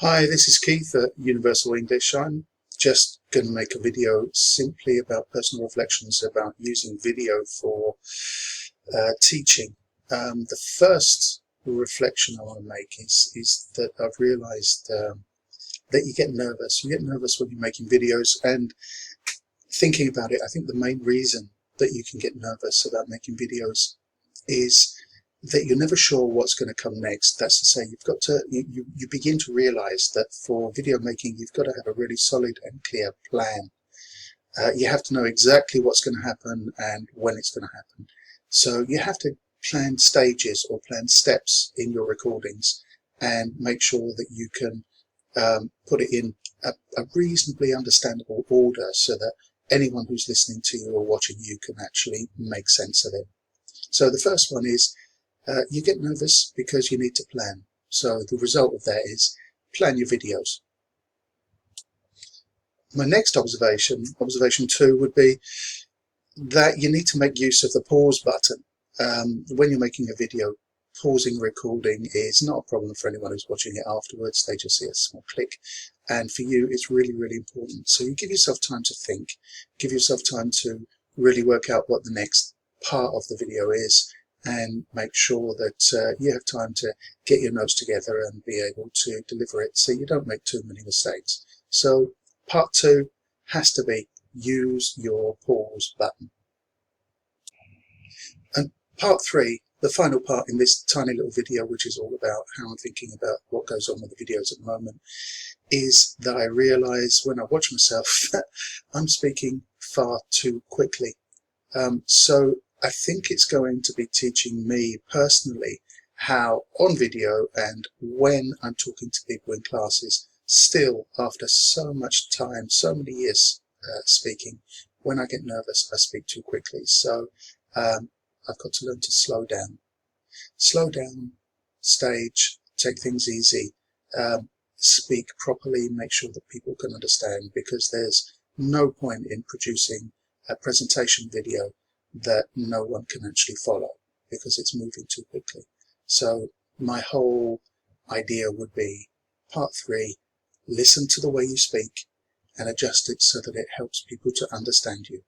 Hi, this is Keith at Universal English. I'm just going to make a video simply about personal reflections about using video for teaching. The first reflection I want to make is that I've realized that you get nervous. You get nervous when you're making videos, and thinking about it, I think the main reason that you can get nervous about making videos is that you're never sure what's going to come next. That's to say, you've got to, you begin to realize that for video making, you've got to have a really solid and clear plan. You have to know exactly what's going to happen and when it's going to happen. So you have to plan stages or plan steps in your recordings and make sure that you can put it in a reasonably understandable order so that anyone who's listening to you or watching you can actually make sense of it. So the first one is you get nervous because you need to plan. So the result of that is plan your videos. My next observation 2, would be that you need to make use of the pause button. When you're making a video, pausing recording is not a problem for anyone who's watching it afterwards. They just see a small click. And for you, it's really, really important. So you give yourself time to think, give yourself time to really work out what the next part of the video is, and make sure that you have time to get your notes together and be able to deliver it so you don't make too many mistakes. So part 2 has to be use your pause button. And part 3, the final part in this tiny little video, which is all about how I'm thinking about what goes on with the videos at the moment, is that I realise when I watch myself that I'm speaking far too quickly. So I think it's going to be teaching me personally how on video and when I'm talking to people in classes, still after so much time, so many years speaking, when I get nervous, I speak too quickly. So I've got to learn to slow down. Slow down, stage, take things easy, speak properly, make sure that people can understand, because there's no point in producing a presentation video that no one can actually follow because it's moving too quickly. So my whole idea would be part 3, listen to the way you speak and adjust it so that it helps people to understand you.